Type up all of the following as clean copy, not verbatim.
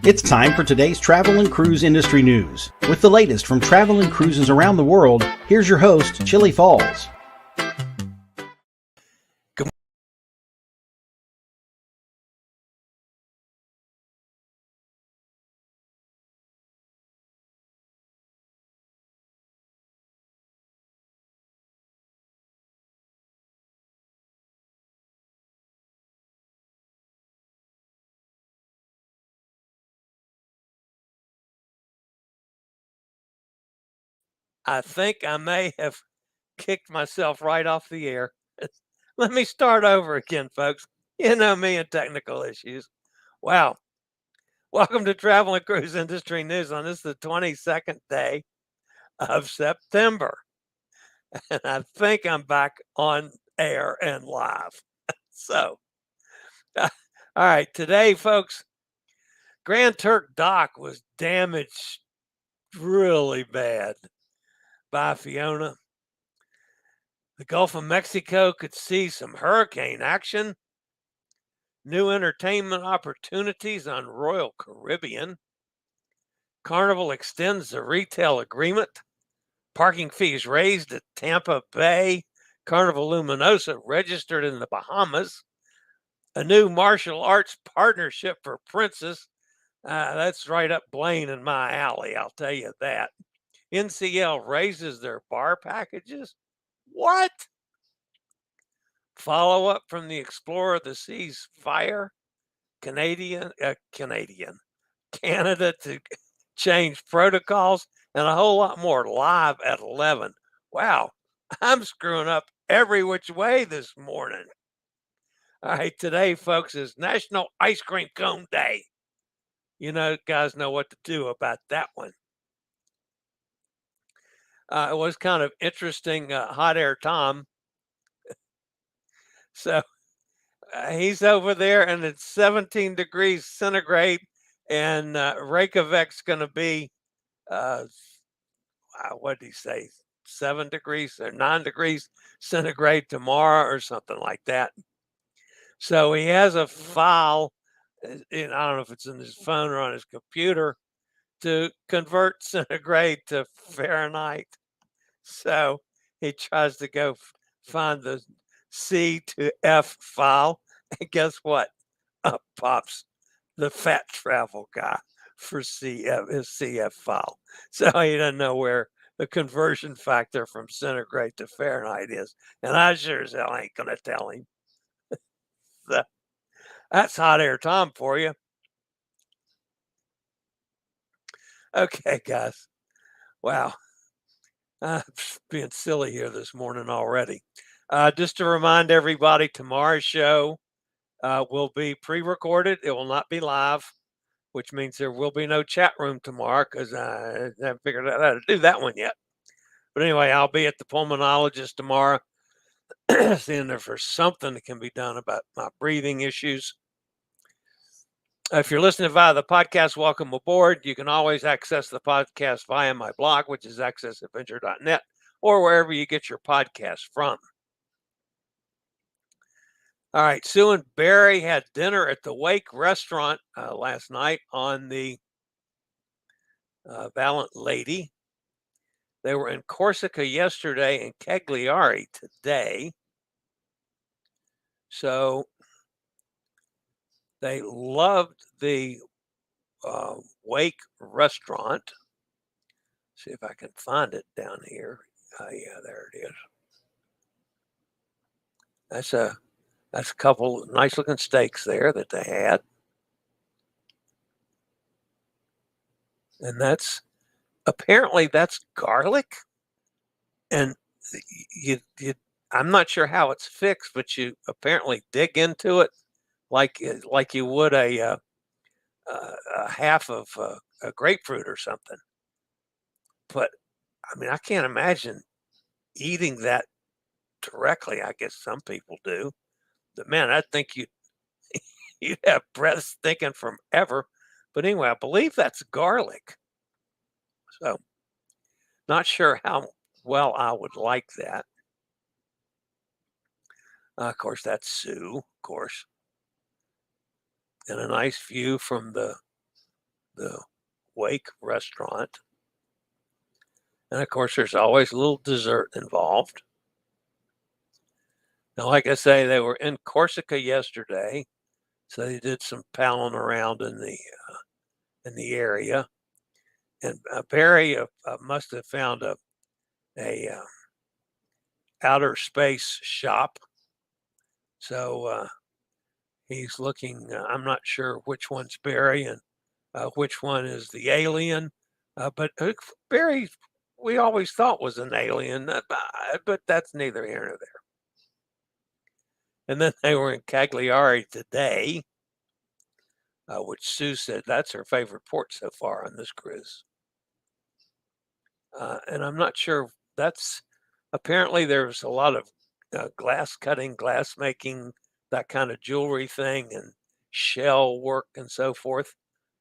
It's time for today's travel and cruise industry news. With the latest from travel and cruises around the world, here's your host, Chillie Falls. I think I may have kicked myself right off the air. Let me start over again, folks. You know me and technical issues. Wow. Welcome to Travel and Cruise Industry News on this, the 22nd day of September. And I think I'm back on air and live. So, all right, today, folks, Grand Turk dock was damaged really bad by Fiona. The Gulf of Mexico could see some hurricane action. New entertainment opportunities on Royal Caribbean. Carnival extends the retail agreement. Parking fees raised at Tampa Bay. Carnival Luminosa registered in the Bahamas. A new martial arts partnership for Princess. That's right up Blaine and my alley, I'll tell you that. NCL raises their bar packages. What? Follow up from the Explorer of the Seas fire. Canada to change protocols, and a whole lot more live at 11. Wow, I'm screwing up every which way this morning. All right, today, folks, is National Ice Cream Cone Day. You know, guys know what to do about that one. It was kind of interesting, Hot Air Tom. So he's over there, and it's 17 degrees centigrade, and Reykjavik's going to be, what did he say, 7 degrees or 9 degrees centigrade tomorrow or something like that. So he has a file, and I don't know if it's in his phone or on his computer, to convert centigrade to Fahrenheit. So he tries to go find the C to F file, and guess what? Up pops the fat travel guy for CF, his CF file. So he doesn't know where the conversion factor from centigrade to Fahrenheit is. And I sure as hell ain't going to tell him. So that's Hot Air Tom for you. Okay, guys. Wow. I'm being silly here this morning already. Just to remind everybody, tomorrow's show will be pre-recorded. It will not be live, which means there will be no chat room tomorrow because I haven't figured out how to do that one yet. But anyway, I'll be at the pulmonologist tomorrow, seeing if there's something that can be done about my breathing issues. If you're listening via the podcast, welcome aboard. You can always access the podcast via my blog, which is accessadventure.net, or wherever you get your podcast from. All right, Sue and Barry had dinner at the Wake restaurant last night on the Valiant Lady. They were in Corsica yesterday and Cagliari today. So they loved the Wake restaurant. See if I can find it down here. Yeah, there it is. That's a couple of nice looking steaks there that they had. And that's apparently that's garlic. And I'm not sure how it's fixed, but you apparently dig into it like you would a half of a grapefruit or something. But I mean, I can't imagine eating that directly. I guess some people do. But man, I think you'd have breath stinking from ever. But anyway, I believe that's garlic. So not sure how well I would like that. Of course, that's Sue, of course. And a nice view from the the wake restaurant. And of course, there's always a little dessert involved. Now, like I say, they were in Corsica yesterday, so they did some palling around in the area. And Barry must have found a outer space shop. So he's looking. I'm not sure which one's Barry and which one is the alien. But Barry, we always thought was an alien, but that's neither here nor there. And then they were in Cagliari today, which Sue said that's her favorite port so far on this cruise. And I'm not sure that's apparently there's a lot of glass cutting, glass making, that kind of jewelry thing, and shell work and so forth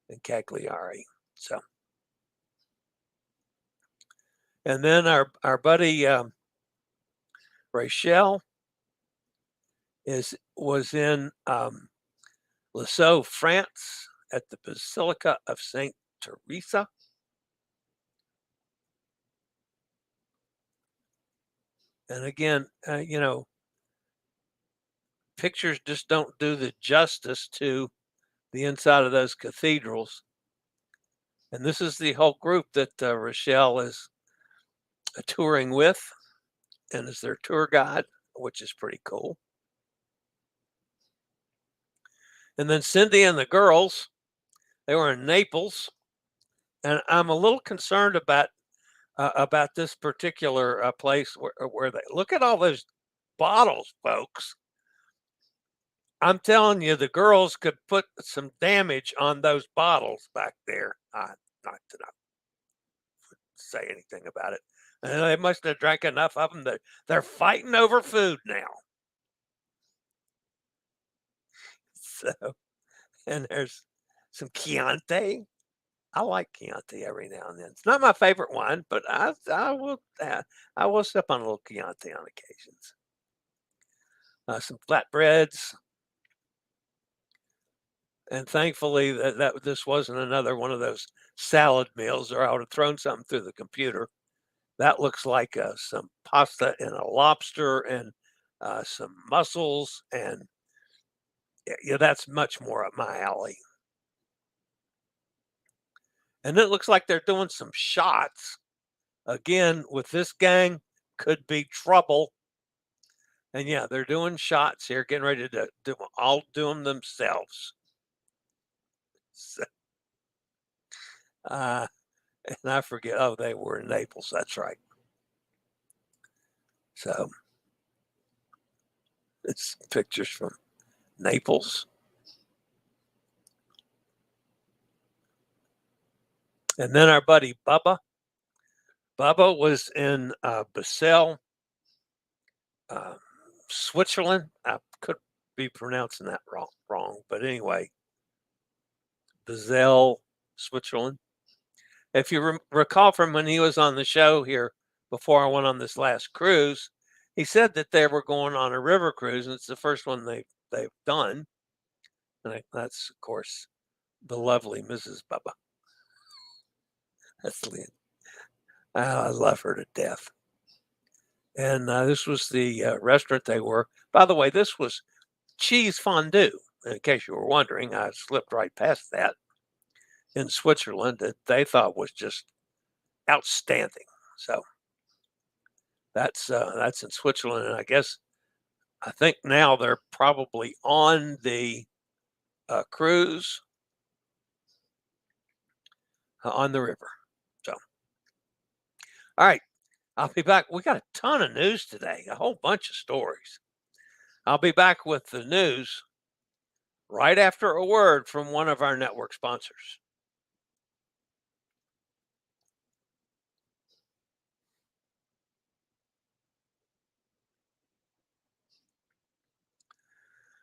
in Cagliari. So, and then our buddy Rachel was in Lisieux, France, at the Basilica of Saint Teresa. And again, pictures just don't do the justice to the inside of those cathedrals. And this is the whole group that Rochelle is touring with and is their tour guide, which is pretty cool. And then Cindy and the girls, they were in Naples. And I'm a little concerned about this particular place where they look at all those bottles, folks. I'm telling you, the girls could put some damage on those bottles back there. Not to say anything about it. And they must have drank enough of them that they're fighting over food now. So, and there's some Chianti. I like Chianti every now and then. It's not my favorite wine, but I will sip on a little Chianti on occasions. Some flatbreads. And thankfully that this wasn't another one of those salad meals, or I would have thrown something through the computer. That looks like some pasta and a lobster and some mussels, and yeah, that's much more up my alley. And it looks like they're doing some shots. Again, with this gang, could be trouble. And yeah, they're doing shots here, getting ready to do them themselves. So, and I forget, they were in Naples, that's right. So, it's pictures from Naples. And then our buddy Bubba was in Basel, Switzerland. I could be pronouncing that wrong, but anyway, Basel, Switzerland. If you recall from when he was on the show here before I went on this last cruise, he said that they were going on a river cruise, and it's the first one they've done. And that's, of course, the lovely Mrs. Bubba. That's Lynn. I love her to death. And this was the restaurant they were. By the way, this was cheese fondue. In case you were wondering, I slipped right past that. In Switzerland, that they thought was just outstanding. So that's in Switzerland, and I think now they're probably on the cruise on the river. So, all right, I'll be back. We got a ton of news today, a whole bunch of stories. I'll be back with the news right after a word from one of our network sponsors.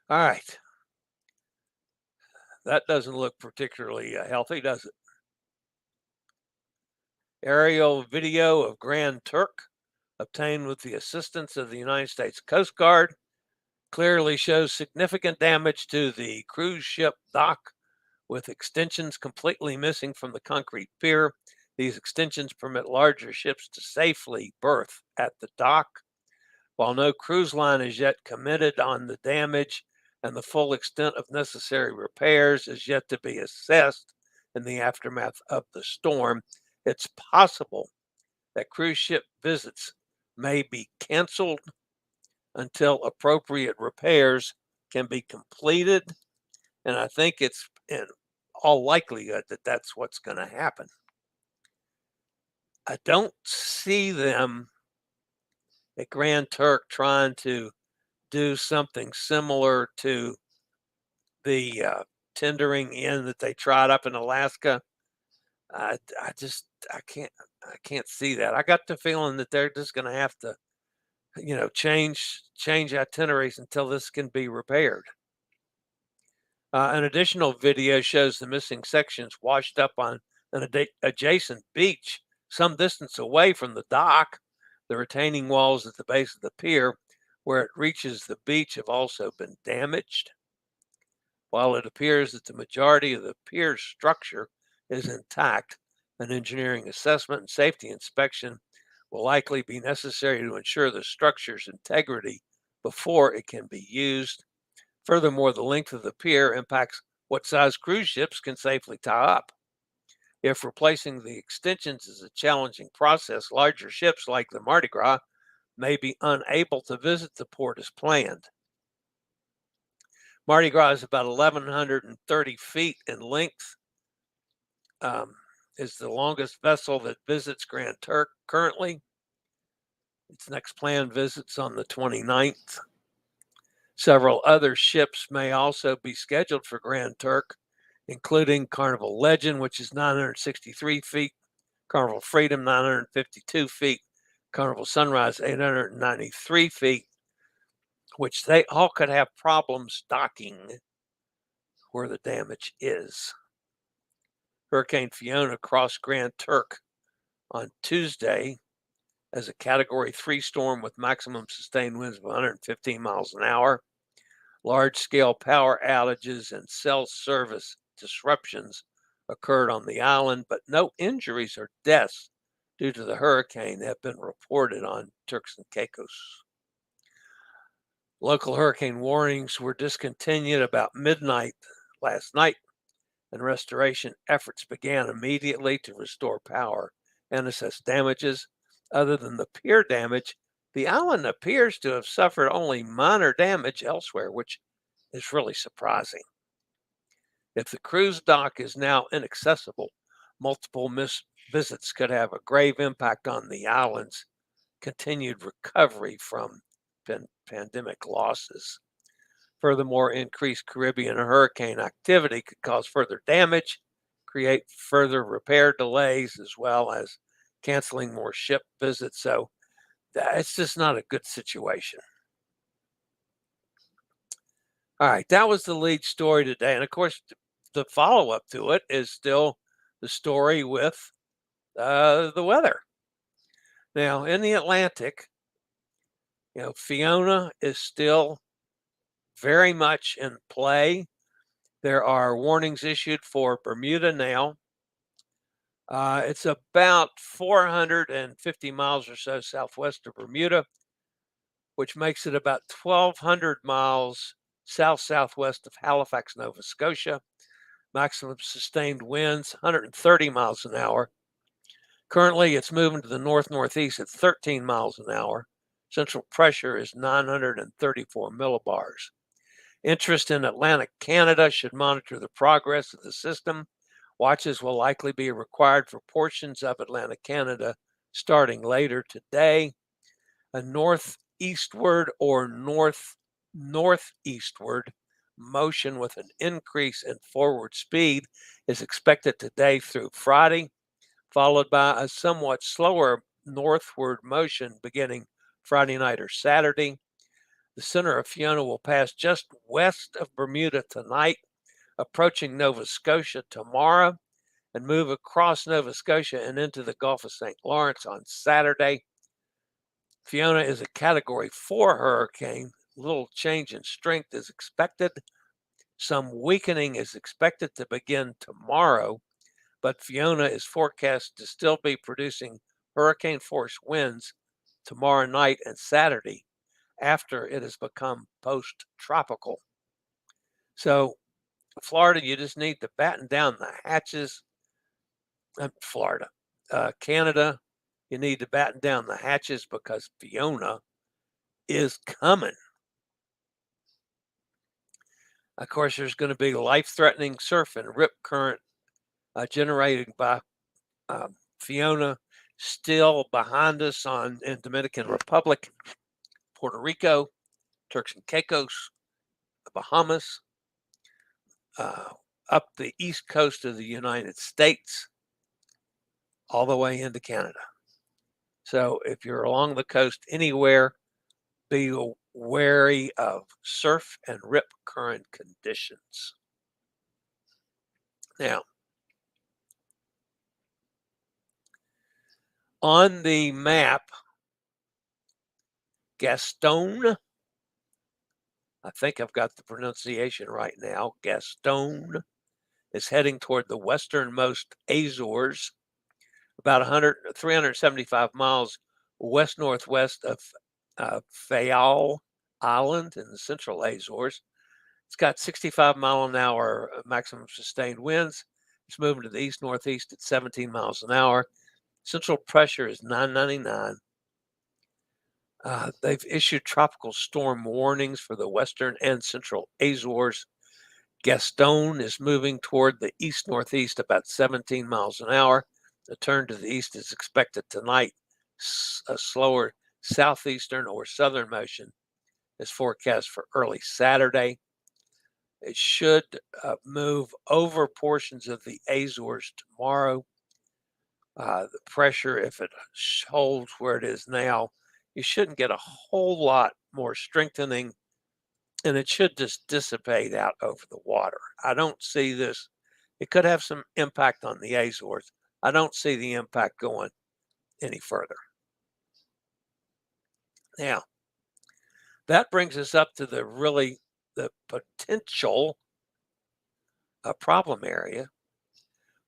All right. That doesn't look particularly healthy, does it? Aerial video of Grand Turk, obtained with the assistance of the United States Coast Guard, clearly shows significant damage to the cruise ship dock With extensions completely missing from the concrete pier, these extensions permit larger ships to safely berth at the dock. While no cruise line is yet committed on the damage and the full extent of necessary repairs is yet to be assessed in the aftermath of the storm, it's possible that cruise ship visits may be canceled until appropriate repairs can be completed. And I think it's in all likelihood that that's what's going to happen. I don't see them at Grand Turk trying to do something similar to the tendering in that they tried up in Alaska. I can't see that. I got the feeling that they're just going to have to, change itineraries until this can be repaired. An additional video shows the missing sections washed up on an adjacent beach some distance away from the dock. The retaining walls at the base of the pier, where it reaches the beach, have also been damaged. While it appears that the majority of the pier's structure is intact, an engineering assessment and safety inspection will likely be necessary to ensure the structure's integrity before it can be used. Furthermore, the length of the pier impacts what size cruise ships can safely tie up. If replacing the extensions is a challenging process, larger ships like the Mardi Gras may be unable to visit the port as planned. Mardi Gras is about 1,130 feet in length, is the longest vessel that visits Grand Turk currently. Its next planned visit's on the 29th. Several other ships may also be scheduled for Grand Turk, including Carnival Legend, which is 963 feet, Carnival Freedom, 952 feet, Carnival Sunrise, 893 feet, which they all could have problems docking where the damage is. Hurricane Fiona crossed Grand Turk on Tuesday as a Category 3 storm with maximum sustained winds of 115 miles an hour. Large-scale power outages and cell service disruptions occurred on the island, but no injuries or deaths due to the hurricane have been reported on Turks and Caicos. Local hurricane warnings were discontinued about midnight last night, and restoration efforts began immediately to restore power and assess damages. Other than the pier damage, the island appears to have suffered only minor damage elsewhere, which is really surprising. If the cruise dock is now inaccessible, multiple missed visits could have a grave impact on the island's continued recovery from pandemic losses. Furthermore, increased Caribbean hurricane activity could cause further damage, create further repair delays, as well as canceling more ship visits. So it's just not a good situation. All right, that was the lead story today. And of course, the follow-up to it is still the story with the weather. Now, in the Atlantic, Fiona is still very much in play. There are warnings issued for Bermuda now. It's about 450 miles or so southwest of Bermuda, which makes it about 1,200 miles south-southwest of Halifax, Nova Scotia. Maximum sustained winds, 130 miles an hour. Currently, it's moving to the north-northeast at 13 miles an hour. Central pressure is 934 millibars. Interest in Atlantic Canada should monitor the progress of the system. Watches will likely be required for portions of Atlantic Canada starting later today. A northeastward or northeastward motion with an increase in forward speed is expected today through Friday, followed by a somewhat slower northward motion beginning Friday night or Saturday. The center of Fiona will pass just west of Bermuda tonight, approaching Nova Scotia tomorrow, and move across Nova Scotia and into the Gulf of St. Lawrence on Saturday. Fiona is a Category 4 hurricane. Little change in strength is expected. Some weakening is expected to begin tomorrow, but Fiona is forecast to still be producing hurricane force winds tomorrow night and Saturday after it has become post-tropical. So Florida, you just need to batten down the hatches. Florida, Canada, you need to batten down the hatches because Fiona is coming. Of course, there's going to be life-threatening surf and rip current generated by Fiona still behind us in Dominican Republic, Puerto Rico, Turks and Caicos, the Bahamas, up the east coast of the United States, all the way into Canada. So if you're along the coast anywhere, be wary of surf and rip current conditions. Now, on the map, Gaston, I think I've got the pronunciation right now, Gaston is heading toward the westernmost Azores, about 375 miles west-northwest of Fayal Island in the central Azores. It's got 65-mile-an-hour maximum sustained winds. It's moving to the east-northeast at 17 miles an hour. Central pressure is 999. They've issued tropical storm warnings for the western and central Azores. Gaston is moving toward the east-northeast about 17 miles an hour. A turn to the east is expected tonight. A slower southeastern or southern motion is forecast for early Saturday. It should move over portions of the Azores tomorrow. The pressure, if it holds where it is now, you shouldn't get a whole lot more strengthening, and it should just dissipate out over the water. I don't see this. It could have some impact on the Azores. I don't see the impact going any further. Now, that brings us up to the potential problem area,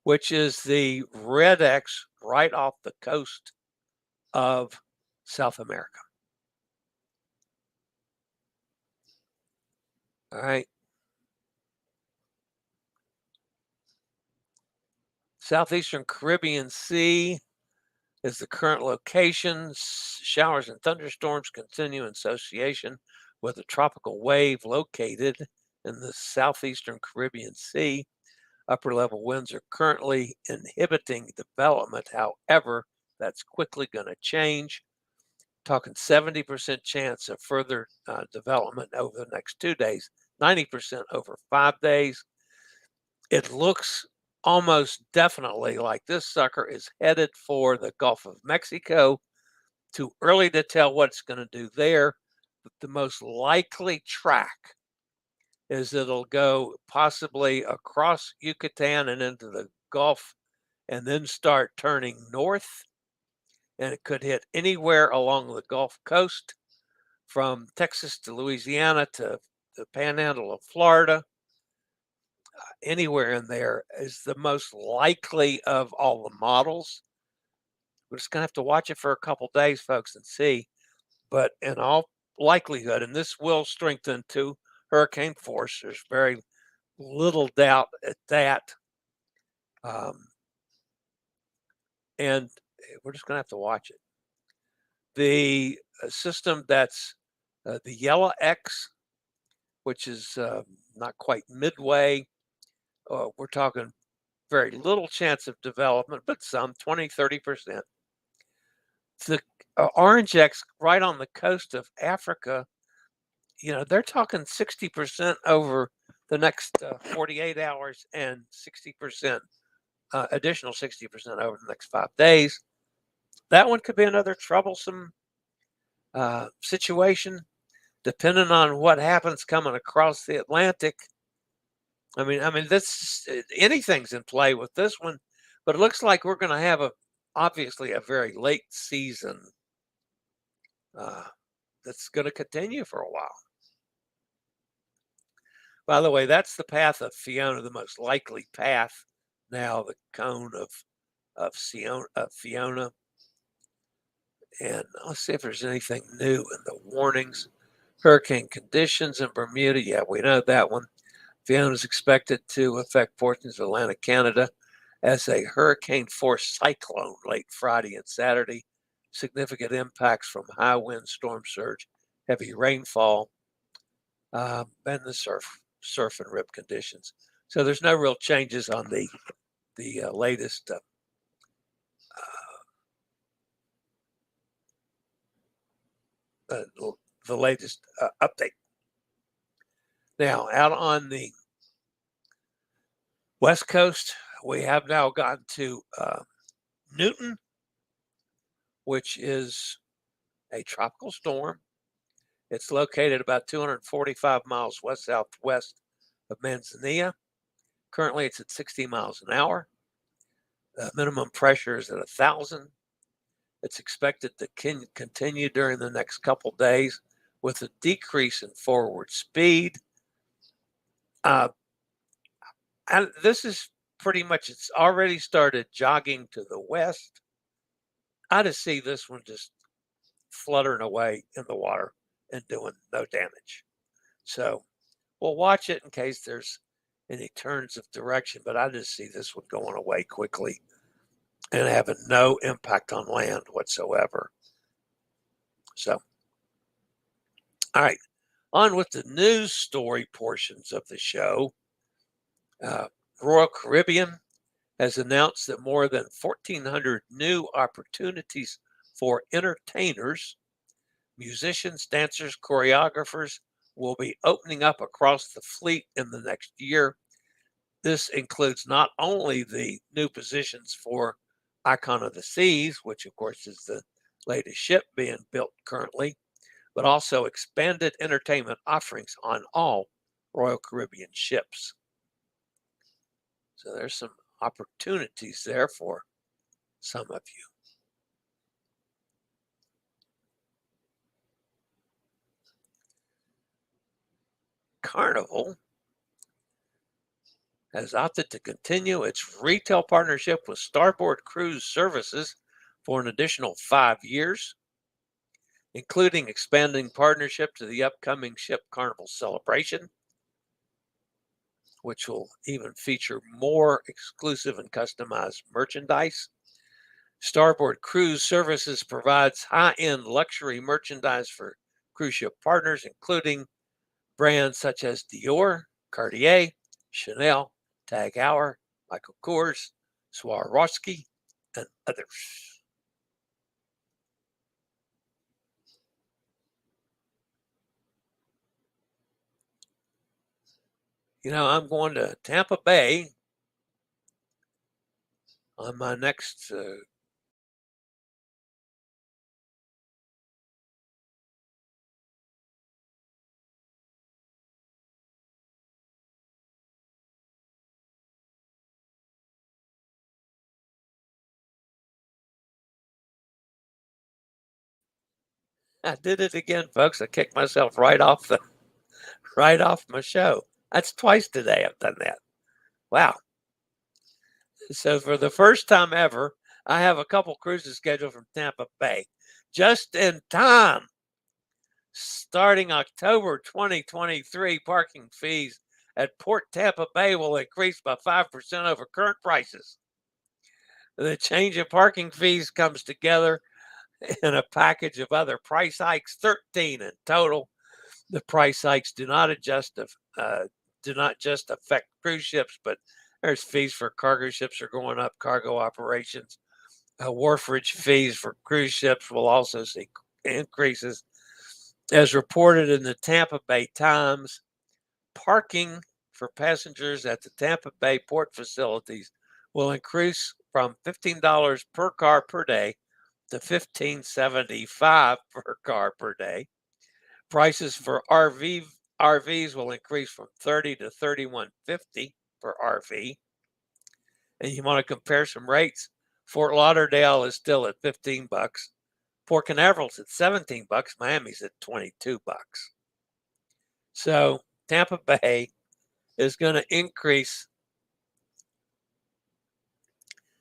which is the red X right off the coast of South America. All right. Southeastern Caribbean Sea is the current location. Showers and thunderstorms continue in association with a tropical wave located in the southeastern Caribbean Sea. Upper level winds are currently inhibiting development. However, that's quickly going to change. Talking 70% chance of further development over the next 2 days, 90% over 5 days. It looks almost definitely like this sucker is headed for the Gulf of Mexico. Too early to tell what it's going to do there, but the most likely track is it'll go possibly across Yucatan and into the Gulf and then start turning north. And it could hit anywhere along the Gulf Coast from Texas to Louisiana to the panhandle of Florida. Anywhere in there is the most likely of all the models. We're just going to have to watch it for a couple days, folks, and see. But in all likelihood, and this will strengthen to hurricane force, there's very little doubt at that. And we're just going to have to watch it. The system that's the yellow X, which is not quite midway, we're talking very little chance of development, but some 20, 30%. The orange X right on the coast of Africa, they're talking 60% over the next 48 hours and 60%, additional 60% over the next 5 days. That one could be another troublesome situation, depending on what happens coming across the Atlantic. I mean, this anything's in play with this one, but it looks like we're going to have obviously a very late season that's going to continue for a while. By the way, that's the path of Fiona, the most likely path now, the cone of Fiona. And let's see if there's anything new in the warnings. Hurricane conditions in Bermuda. Yeah, we know that one. Fiona is expected to affect portions of Atlantic Canada as a hurricane-force cyclone late Friday and Saturday. Significant impacts from high wind, storm surge, heavy rainfall, and the surf and rip conditions. So there's no real changes on the latest the latest update. Now, out on the West Coast, we have now gotten to Newton, which is a tropical storm. It's located about 245 miles west-southwest of Manzanilla. Currently, it's at 60 miles an hour. The minimum pressure is at 1,000. It's expected to continue during the next couple days with a decrease in forward speed. And this is pretty much, it's already started jogging to the west. I just see this one just fluttering away in the water and doing no damage. So we'll watch it in case there's any turns of direction, but I just see this one going away quickly and having no impact on land whatsoever. So, all right, on with the news story portions of the show. Royal Caribbean has announced that more than 1,400 new opportunities for entertainers, musicians, dancers, choreographers will be opening up across the fleet in the next year. This includes not only the new positions for Icon of the Seas, which of course is the latest ship being built currently, but also expanded entertainment offerings on all Royal Caribbean ships. So there's some opportunities there for some of you. Carnival has opted to continue its retail partnership with Starboard Cruise Services for an additional 5 years, including expanding partnership to the upcoming Ship Carnival celebration, which will even feature more exclusive and customized merchandise. Starboard Cruise Services provides high-end luxury merchandise for cruise ship partners, including brands such as Dior, Cartier, Chanel, Tag Heuer, Michael Kors, Swarovski, and others. You know, I'm going to Tampa Bay on my next I did it again, folks. I kicked myself right off my show. That's twice today I've done that. Wow. So for the first time ever, I have a couple cruises scheduled from Tampa Bay just in time. Starting October 2023, parking fees at Port Tampa Bay will increase by 5% over current prices. The change in parking fees comes together in a package of other price hikes, 13 in total. The price hikes do not just affect cruise ships, but there's fees for cargo ships are going up, cargo operations. Wharfage fees for cruise ships will also see increases. As reported in the Tampa Bay Times, parking for passengers at the Tampa Bay port facilities will increase from $15 per car per day to $15.75 per car per day. Prices for RVs will increase from $30 to $31.50 per RV. And you want to compare some rates? Fort Lauderdale is still at $15. Port Canaveral's at $17. Miami's at $22. So Tampa Bay is going to increase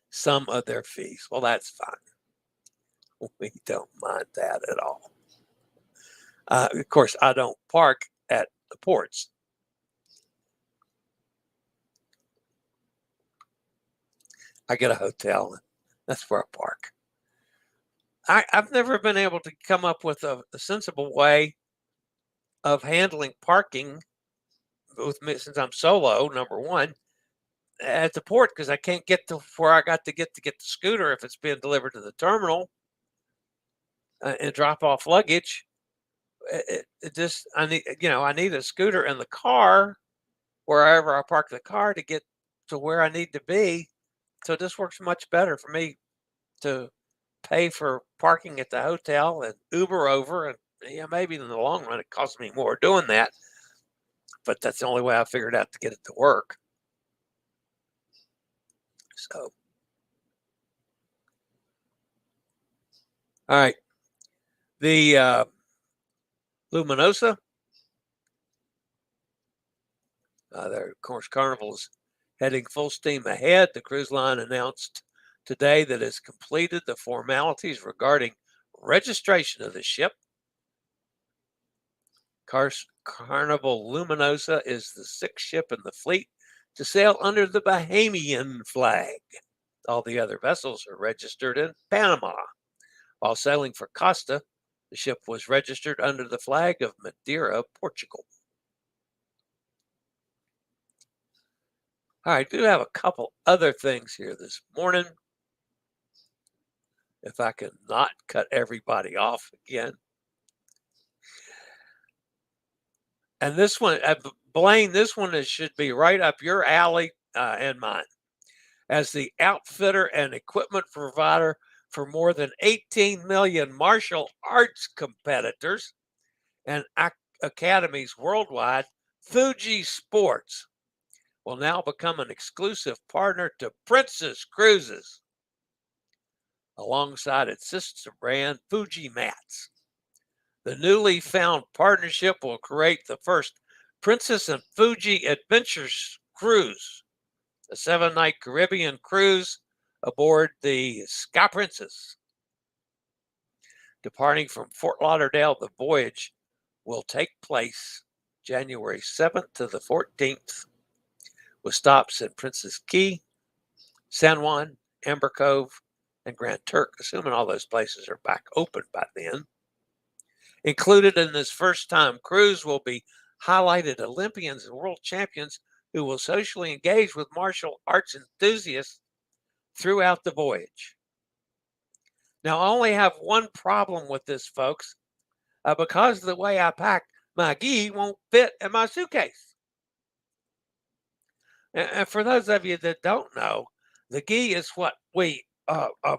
some of their fees. Well, that's fine. We don't mind that at all. Of course, I don't park at the ports. I get a hotel, and that's where I park. I've never been able to come up with a sensible way of handling parking with me since I'm solo, number one, at the port, because I can't get to where I got to get the scooter if it's being delivered to the terminal and drop off luggage. It just, I need a scooter in the car, wherever I park the car, to get to where I need to be. So this works much better for me to pay for parking at the hotel and Uber over. And maybe in the long run, it costs me more doing that. But that's the only way I figured out to get it to work. So, all right. The Luminosa, there, of course, Carnival is heading full steam ahead. The cruise line announced today that it's completed the formalities regarding registration of the ship. Carnival Luminosa is the sixth ship in the fleet to sail under the Bahamian flag. All the other vessels are registered in Panama. While sailing for Costa, the ship was registered under the flag of Madeira, Portugal. All right, I do have a couple other things here this morning. If I can not cut everybody off again. And this one, Blaine, this one should be right up your alley and mine. As the outfitter and equipment provider for more than 18 million martial arts competitors and academies worldwide, Fuji Sports will now become an exclusive partner to Princess Cruises, alongside its sister brand, Fuji Mats. The newly found partnership will create the first Princess and Fuji Adventures cruise, a 7-night Caribbean cruise aboard the Sky Princess. Departing from Fort Lauderdale, the voyage will take place January 7th to the 14th, with stops in Princess Key, San Juan, Amber Cove, and Grand Turk, assuming all those places are back open by then. Included in this first-time cruise will be highlighted Olympians and world champions who will socially engage with martial arts enthusiasts throughout the voyage. Now, I only have one problem with this, folks. Because of the way I pack, my gi won't fit in my suitcase. And for those of you that don't know, the gi is what we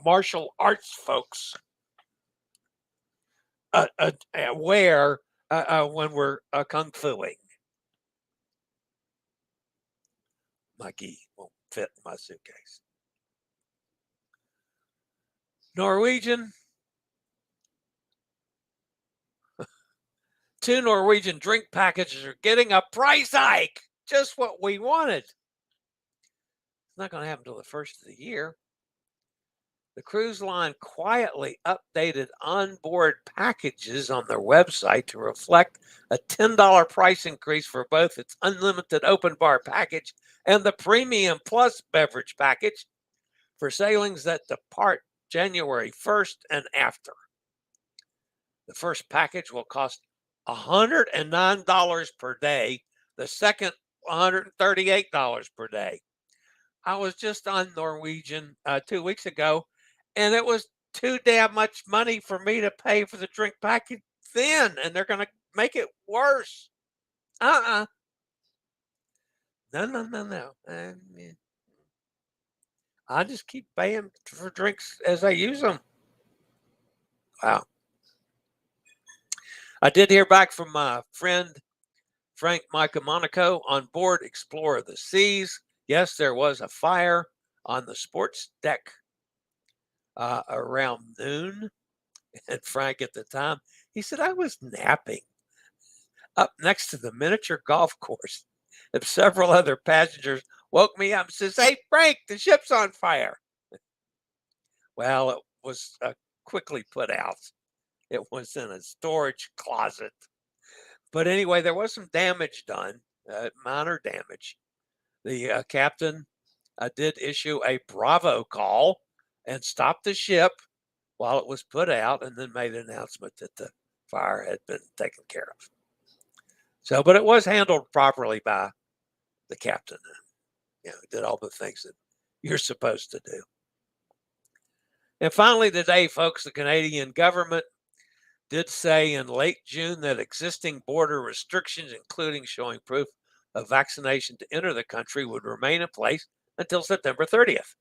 martial arts folks wear when we're kung fuing. My gi won't fit in my suitcase. Norwegian. 2 Norwegian drink packages are getting a price hike. Just what we wanted. It's not going to happen until the first of the year. The cruise line quietly updated onboard packages on their website to reflect a $10 price increase for both its unlimited open bar package and the premium plus beverage package for sailings that depart January 1st and after. The first package will cost $109 per day. The second, $138 per day. I was just on Norwegian 2 weeks ago, and it was too damn much money for me to pay for the drink package then, and they're going to make it worse. No. I just keep paying for drinks as I use them. Wow. I did hear back from my friend Frank Micah Monaco on board Explorer of the Seas. Yes, there was a fire on the sports deck around noon. And Frank at the time, he said, I was napping up next to the miniature golf course. And several other passengers woke me up and says, "Hey, Frank, the ship's on fire." Well, it was quickly put out. It was in a storage closet. But anyway, there was some damage done, minor damage. The captain did issue a Bravo call and stopped the ship while it was put out, and then made an announcement that the fire had been taken care of. So, but it was handled properly by the captain. Did all the things that you're supposed to do. And finally, today, folks, the Canadian government did say in late June that existing border restrictions, including showing proof of vaccination to enter the country, would remain in place until September 30th.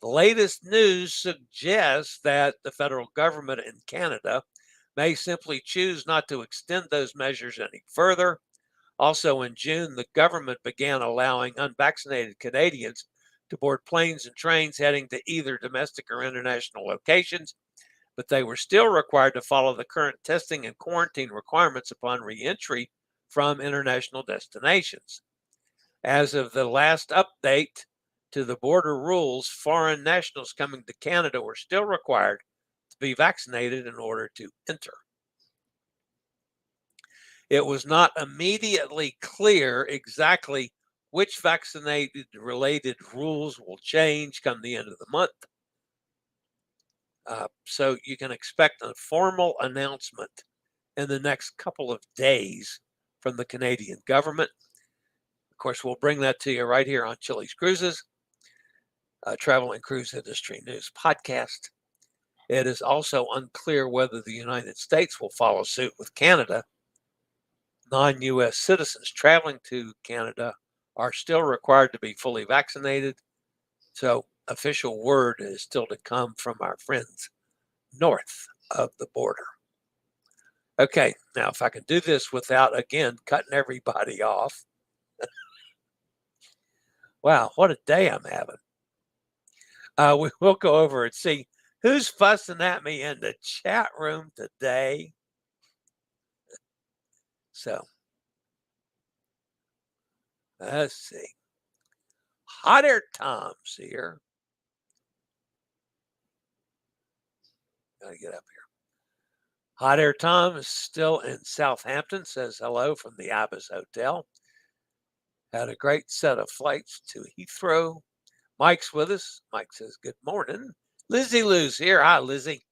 The latest news suggests that the federal government in Canada may simply choose not to extend those measures any further. Also in June, the government began allowing unvaccinated Canadians to board planes and trains heading to either domestic or international locations, but they were still required to follow the current testing and quarantine requirements upon re-entry from international destinations. As of the last update to the border rules, foreign nationals coming to Canada were still required to be vaccinated in order to enter. It was not immediately clear exactly which vaccinated related rules will change come the end of the month. So you can expect a formal announcement in the next couple of days from the Canadian government. Of course, we'll bring that to you right here on Chillie's Cruises, Travel and Cruise Industry News podcast. It is also unclear whether the United States will follow suit with Canada. Non-U.S. citizens traveling to Canada are still required to be fully vaccinated. So official word is still to come from our friends north of the border. Okay, now if I can do this without, again, cutting everybody off. Wow, what a day I'm having. We will go over and see who's fussing at me in the chat room today. So, let's see. Hot Air Tom's here. Gotta get up here. Hot Air Tom is still in Southampton, says hello from the Ibis Hotel. Had a great set of flights to Heathrow. Mike's with us. Mike says, good morning. Lizzie Lou's here. Hi, Lizzie.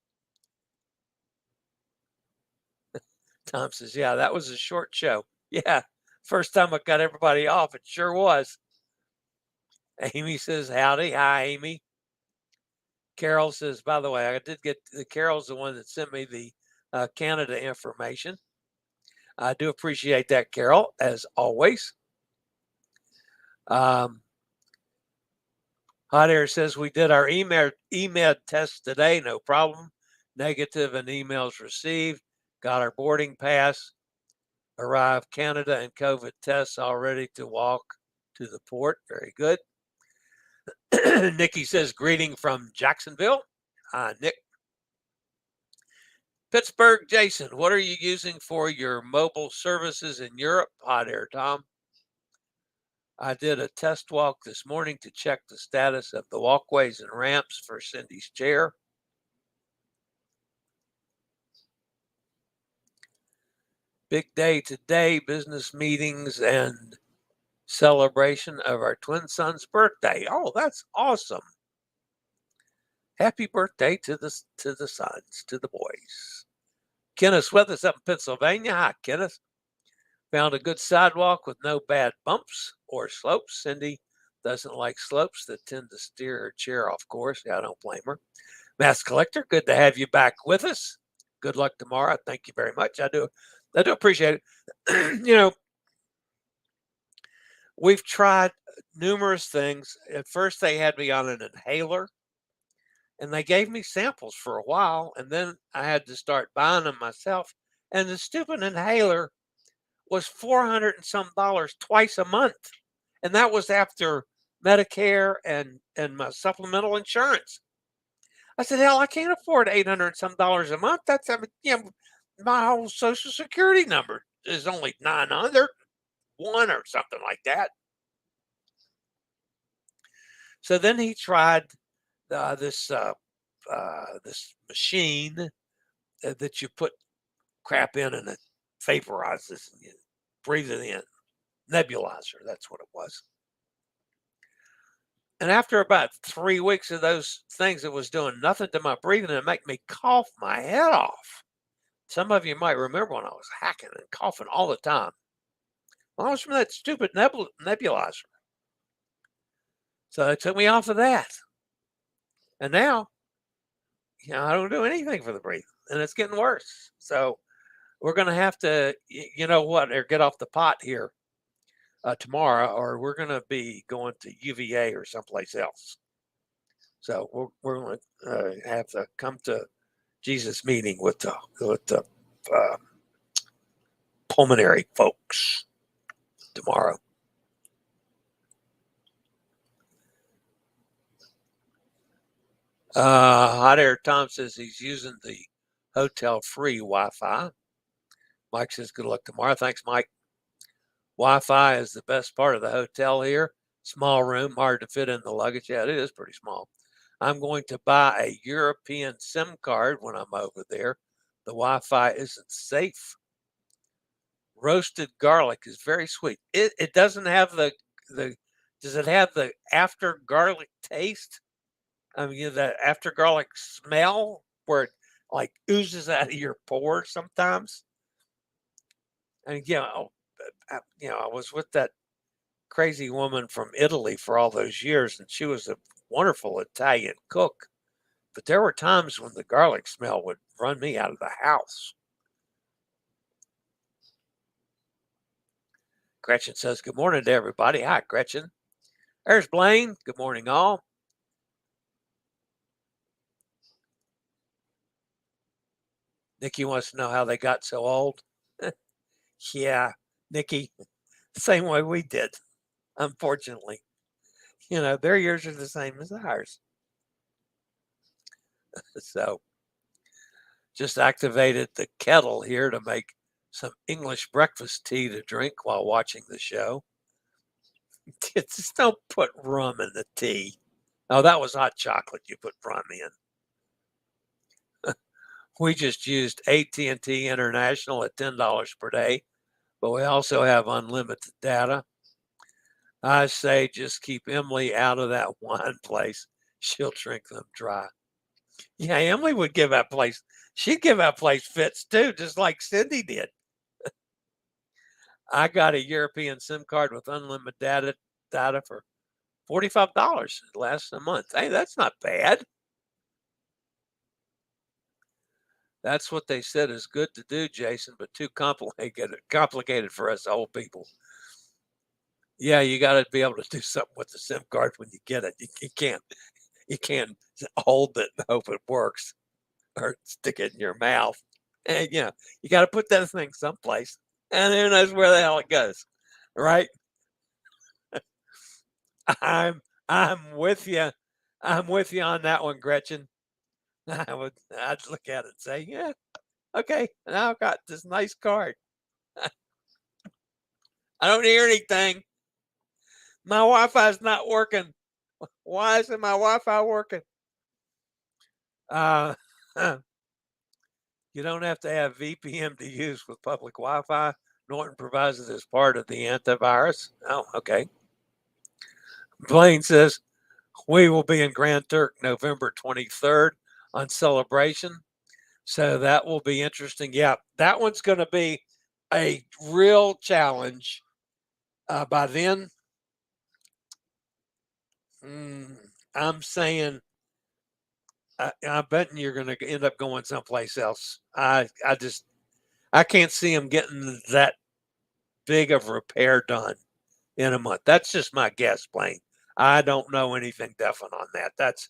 Tom says, yeah, that was a short show. Yeah, first time I got everybody off, it sure was. Amy says, howdy. Hi, Amy. Carol says, by the way, I did get, Carol's the one that sent me the Canada information. I do appreciate that, Carol, as always. Hot Air says, we did our EMED test today, no problem. Negative and emails received. Got our boarding pass. Arrived Canada and COVID tests all ready to walk to the port. Very good. Nikki says, greeting from Jacksonville. Hi, Nick. Pittsburgh, Jason, what are you using for your mobile services in Europe? Hot Air Tom. I did a test walk this morning to check the status of the walkways and ramps for Cindy's chair. Big day today, business meetings and celebration of our twin son's birthday. Oh, that's awesome. Happy birthday to the sons, to the boys. Kenneth's with us up in Pennsylvania. Hi, Kenneth. Found a good sidewalk with no bad bumps or slopes. Cindy doesn't like slopes that tend to steer her chair off course. Yeah, I don't blame her. Mass Collector, good to have you back with us. Good luck tomorrow. Thank you very much. I do appreciate it. We've tried numerous things. At first, they had me on an inhaler, and they gave me samples for a while, and then I had to start buying them myself. And the stupid inhaler was $400 and some twice a month, and that was after Medicare and my supplemental insurance. I said, hell, I can't afford $800 and some a month. That's my whole Social Security number is only $900. 1 or something like that. So then he tried this this machine that you put crap in and it vaporizes and you breathe it in. Nebulizer, that's what it was. And after about 3 weeks of those things, it was doing nothing to my breathing and make me cough my head off. Some of you might remember when I was hacking and coughing all the time. Well, I was from that stupid nebulizer. So they took me off of that. And now, I don't do anything for the breathing, and it's getting worse. So we're going to have to, or get off the pot here tomorrow, or we're going to be going to UVA or someplace else. So we're going to have to come to Jesus meeting with the pulmonary folks tomorrow. Hot Air Tom says he's using the hotel free Wi-Fi. Mike says good luck tomorrow. Thanks, Mike. Wi-Fi is the best part of the hotel here. Small room, hard to fit in the luggage. Yeah, it is pretty small. I'm going to buy a European SIM card when I'm over there. The Wi-Fi isn't safe. Roasted garlic is very sweet. It doesn't have the does it have the after garlic taste? I mean, the after garlic smell where it like oozes out of your pores sometimes. And I was with that crazy woman from Italy for all those years, and she was a wonderful Italian cook. But there were times when the garlic smell would run me out of the house. Gretchen says, good morning to everybody. Hi, Gretchen. There's Blaine. Good morning, all. Nikki wants to know how they got so old. Yeah, Nikki, same way we did, unfortunately. Their years are the same as ours. So just activated the kettle here to make some English breakfast tea to drink while watching the show. Just don't put rum in the tea. Oh, that was hot chocolate you put rum in. We just used AT&T International at $10 per day, but we also have unlimited data. I say just keep Emily out of that wine place. She'll drink them dry. Yeah, Emily would give that place. She'd give that place fits too, just like Cindy did. I got a European SIM card with unlimited data for $45 last a month. Hey, that's not bad. That's what they said is good to do, Jason, but too complicated for us old people. Yeah, you got to be able to do something with the SIM card when you get it. You can't hold it and hope it works or stick it in your mouth. And you got to put that thing someplace, and who knows where the hell it goes, right? I'm with you. I'm with you on that one, Gretchen. I'd look at it and say, yeah, okay, now I've got this nice card. I don't hear anything. My Wi-Fi's not working. Why isn't my Wi-Fi working? You don't have to have VPN to use with public Wi-Fi. Norton provides it as part of the antivirus. Oh, okay. Blaine says, we will be in Grand Turk November 23rd on Celebration. So that will be interesting. Yeah, that one's going to be a real challenge. By then, I'm saying I bet you're going to end up going someplace else. I can't see them getting that big of repair done in a month. That's just my guess, Blaine. I don't know anything definite on that. That's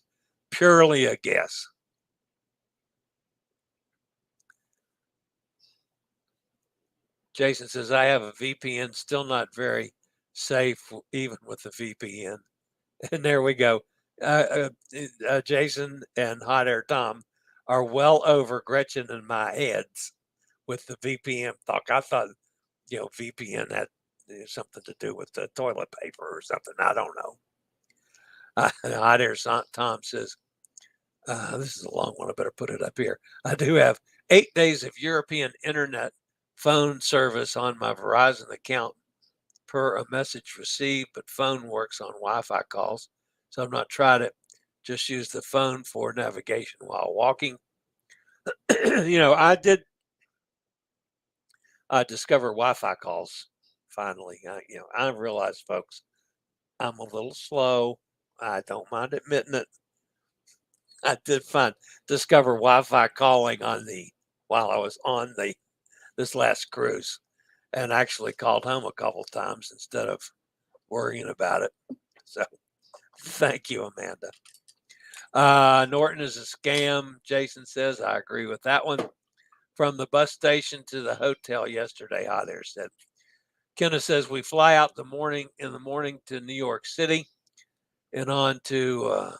purely a guess. Jason says, I have a VPN, still not very safe, even with the VPN. And there we go. Jason and Hot Air Tom are well over Gretchen and my heads with the VPN talk. I thought, VPN had something to do with the toilet paper or something. I don't know. Hot Air Tom says, this is a long one. I better put it up here. I do have 8 days of European internet phone service on my Verizon account per a message received, but phone works on Wi-Fi calls. So I've not tried it. Just use the phone for navigation while walking. I did discover Wi-Fi calls finally. I realized, folks, I'm a little slow. I don't mind admitting it. I did discover Wi-Fi calling while I was on this last cruise, and actually called home a couple times instead of worrying about it. So thank you, Amanda. Norton is a scam, Jason says. I agree with that one. From the bus station to the hotel yesterday, Hot Air said. Kenna says we fly out in the morning to New York City and on to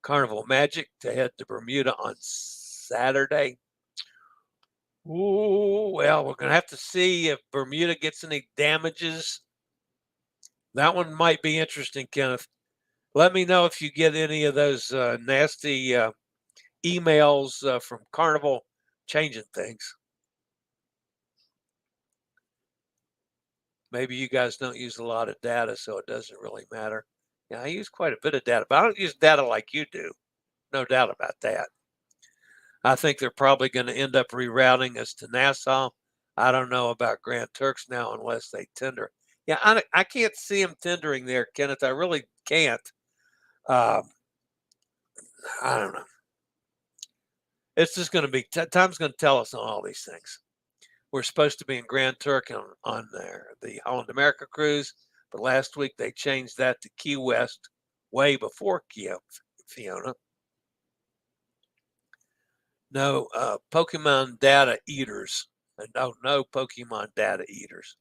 Carnival Magic to head to Bermuda on Saturday. Ooh, well, we're going to have to see if Bermuda gets any damages. That one might be interesting, Kenneth. Let me know if you get any of those nasty emails from Carnival changing things. Maybe you guys don't use a lot of data, so it doesn't really matter. Yeah, I use quite a bit of data, but I don't use data like you do. No doubt about that. I think they're probably going to end up rerouting us to Nassau. I don't know about Grand Turks now unless they tender. Yeah, I can't see them tendering there, Kenneth. I really can't. I don't know. It's just going to be, time's going to tell us on all these things. We're supposed to be in Grand Turk on the Holland America cruise, but last week they changed that to Key West way before Fiona. No Pokemon data eaters. No Pokemon data eaters.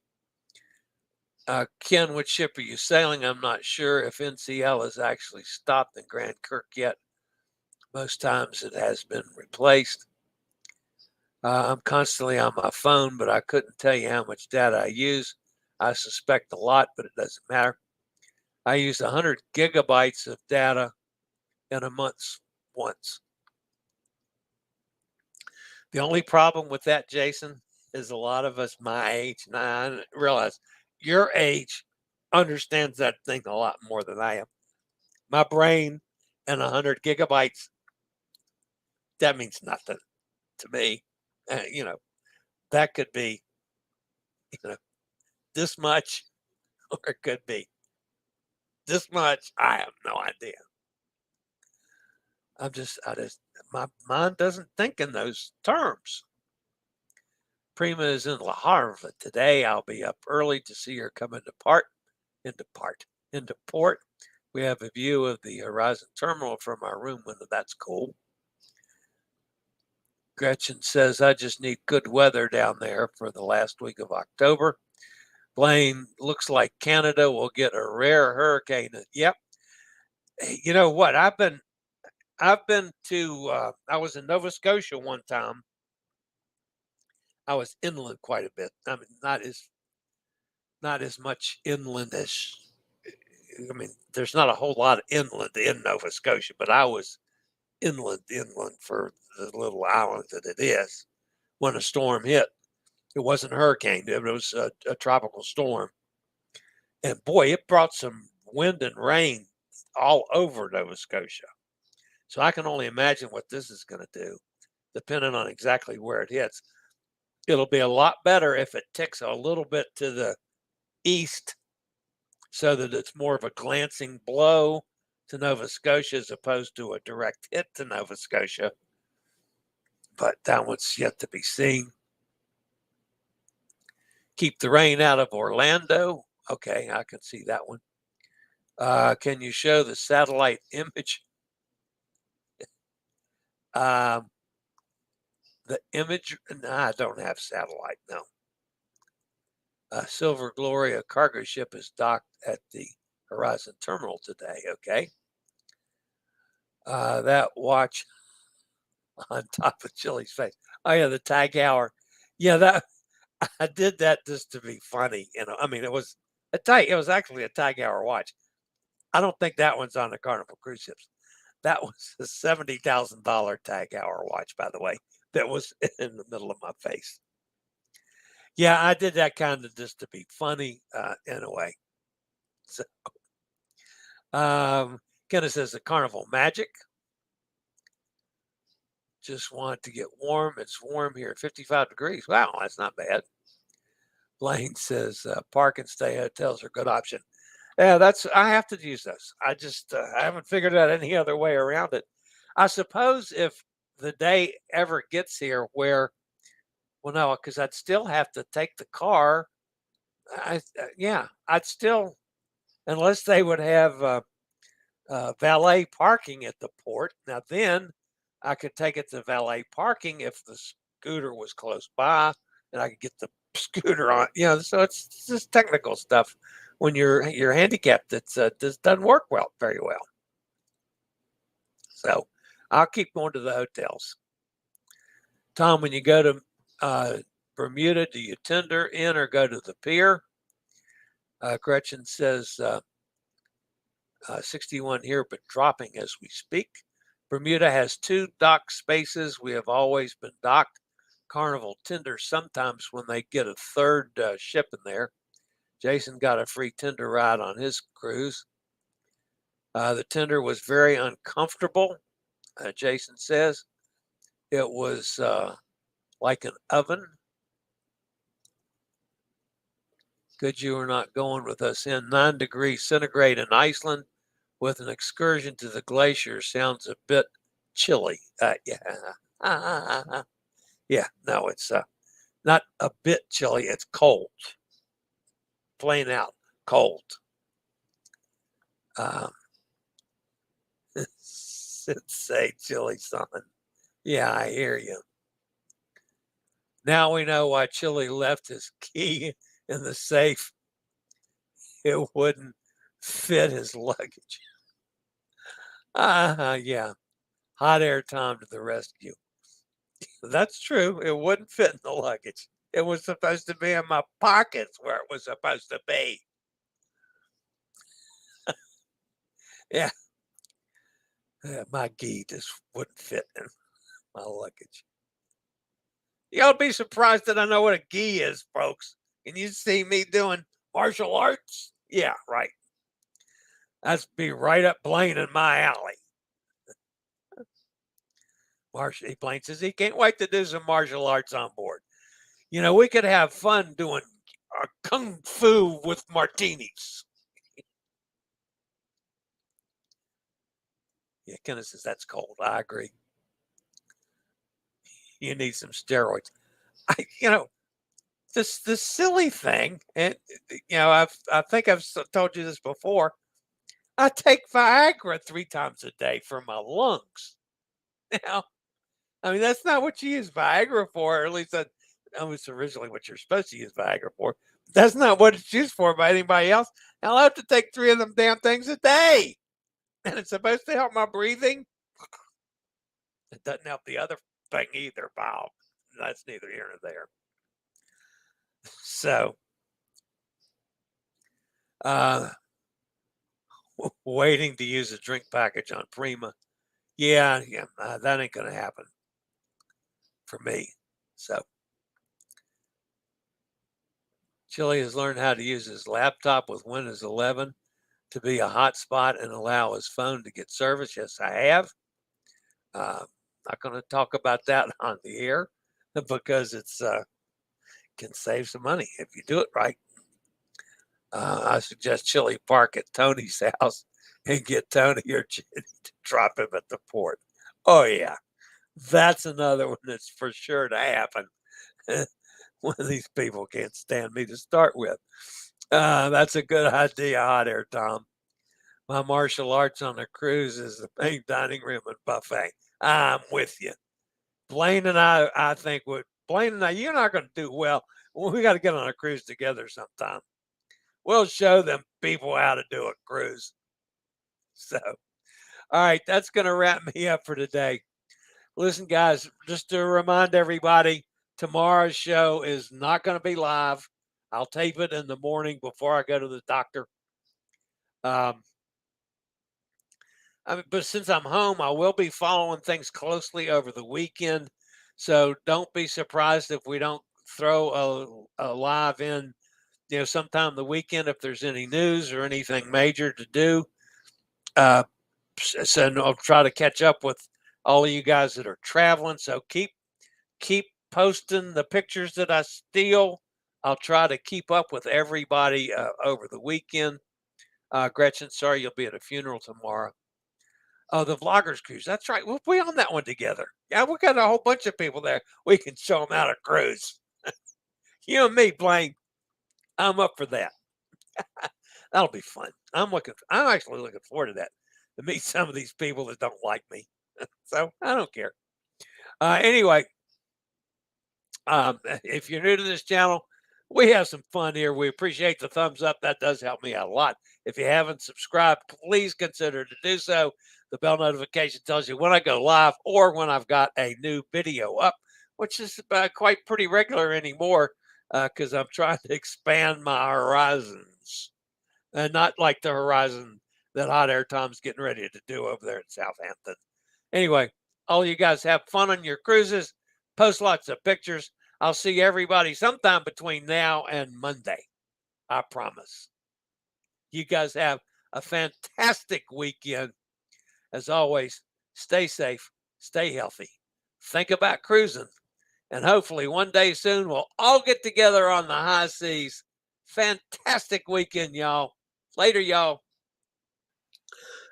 Ken, which ship are you sailing? I'm not sure if NCL has actually stopped in Grand Turk yet. Most times it has been replaced. I'm constantly on my phone, but I couldn't tell you how much data I use. I suspect a lot, but it doesn't matter. I use 100 gigabytes of data in a month once. The only problem with that, Jason, is a lot of us my age, and I realize your age understands that thing a lot more than I am. My brain and 100 gigabytes, that means nothing to me. That could be, this much, or it could be this much. I have no idea. My mind doesn't think in those terms. Prima is in La Havre today. I'll be up early to see her come into port. We have a view of the Horizon Terminal from our room window. That's cool. Gretchen says, I just need good weather down there for the last week of October. Blaine, looks like Canada will get a rare hurricane. Yep. You know what? I've been to, I was in Nova Scotia one time. I was inland quite a bit. I mean, not as much inland as, there's not a whole lot of inland in Nova Scotia, but I was inland for the little island that it is when a storm hit. It wasn't a hurricane. It was a tropical storm. And boy, it brought some wind and rain all over Nova Scotia. So I can only imagine what this is going to do, depending on exactly where it hits. It'll be a lot better if it ticks a little bit to the east so that it's more of a glancing blow to Nova Scotia as opposed to a direct hit to Nova Scotia. But that one's yet to be seen. Keep the rain out of Orlando. Okay, I can see that one. Can you show the satellite image? The image, no, I don't have satellite, no. Silver Glory, a cargo ship, is docked at the Horizon Terminal today, okay? That watch on top of Chillie's face. Oh, yeah, the tag hour. Yeah, that I did that just to be funny. It was It was actually a tag hour watch. I don't think that one's on the Carnival cruise ships. That was a $70,000 tag hour watch, by the way, that was in the middle of my face. Yeah, I did that kind of just to be funny in a way. So, Kenneth says the Carnival magic. Just want to get warm. It's warm here at 55 degrees. Wow, that's not bad. Blaine says park and stay hotels are a good option. Yeah, I have to use those. I haven't figured out any other way around it. I suppose if the day ever gets here where, well, no, because I'd still have to take the car. Yeah, I'd still, unless they would have valet parking at the port. Now then, I could take it to valet parking if the scooter was close by, and I could get the scooter on. So it's just technical stuff when you're handicapped. That just doesn't work very well. So I'll keep going to the hotels. Tom, when you go to Bermuda, do you tender in or go to the pier? Gretchen says 61 here, but dropping as we speak. Bermuda has 2 dock spaces. We have always been docked. Carnival tenders sometimes when they get a third ship in there. Jason got a free tender ride on his cruise. The tender was very uncomfortable, Jason says. It was like an oven. Good you are not going with us in 9 degrees centigrade in Iceland with an excursion to the glacier sounds a bit chilly. Yeah. Yeah, no, it's not a bit chilly. It's cold. Plain out cold. Say chilly something. Yeah, I hear you. Now we know why Chillie left his key in the safe. It wouldn't fit his luggage. Yeah. Hot air Tom to the rescue. That's true. It wouldn't fit in the luggage. It was supposed to be in my pockets where it was supposed to be. Yeah. My gi just wouldn't fit in my luggage. Y'all be surprised that I know what a gi is, folks. And you see me doing martial arts? Yeah, right. That's be right up Blaine in my alley. Blaine says he can't wait to do some martial arts on board. We could have fun doing kung fu with martinis. Yeah, Kenneth says that's cold. I agree. You need some steroids. This silly thing, and I think I've told you this before. I take Viagra 3 times a day for my lungs. Now, I mean that's not what you use Viagra for, or at least that was originally what you're supposed to use Viagra for. That's not what it's used for by anybody else. I'll have to take 3 of them damn things a day, and it's supposed to help my breathing. It doesn't help the other thing either, Bob. That's neither here nor there. So, waiting to use a drink package on Prima. Yeah, that ain't gonna happen for me. So, Chillie has learned how to use his laptop with Windows 11 to be a hotspot and allow his phone to get service. Yes, I have. Not going to talk about that on the air because it's can save some money if you do it right. I suggest Chillie park at Tony's house and get Tony or Jenny to drop him at the port. Oh yeah, that's another one that's for sure to happen. One of these people can't stand me to start with. That's a good idea, hot air, Tom. My martial arts on a cruise is the main dining room and buffet. I'm with you. Blaine and I think Blaine and I, you're not going to do well. We got to get on a cruise together sometime. We'll show them people how to do a cruise. So, all right, that's going to wrap me up for today. Listen, guys, just to remind everybody, tomorrow's show is not going to be live. I'll tape it in the morning before I go to the doctor. But since I'm home, I will be following things closely over the weekend. So don't be surprised if we don't throw a live in, sometime the weekend if there's any news or anything major to do. So I'll try to catch up with all of you guys that are traveling. So keep posting the pictures that I steal. I'll try to keep up with everybody over the weekend. Gretchen, sorry you'll be at a funeral tomorrow. Oh, the Vloggers Cruise. That's right. We'll be on that one together. Yeah, we got a whole bunch of people there. We can show them how to cruise. You and me, Blaine. I'm up for that. That'll be fun. I'm actually looking forward to that. To meet some of these people that don't like me. So I don't care. Anyway, if you're new to this channel, we have some fun here. We appreciate the thumbs up. That does help me out a lot. If you haven't subscribed, please consider to do so. The bell notification tells you when I go live or when I've got a new video up, which is quite pretty regular anymore because I'm trying to expand my horizons. And not like the horizon that Hot Air Tom's getting ready to do over there in Southampton. Anyway, all you guys have fun on your cruises. Post lots of pictures. I'll see everybody sometime between now and Monday. I promise. You guys have a fantastic weekend. As always, stay safe, stay healthy. Think about cruising. And hopefully one day soon we'll all get together on the high seas. Fantastic weekend, y'all. Later, y'all.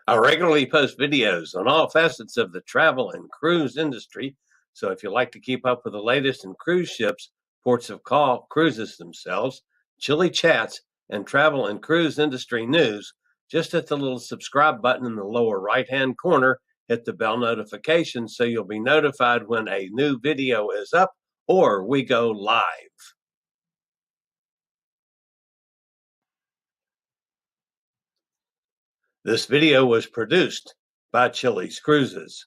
I regularly post videos on all facets of the travel and cruise industry. So if you like to keep up with the latest in cruise ships, ports of call, cruises themselves, Chillie chats, and travel and cruise industry news, just hit the little subscribe button in the lower right-hand corner, hit the bell notification so you'll be notified when a new video is up or we go live. This video was produced by Chillie's Cruises.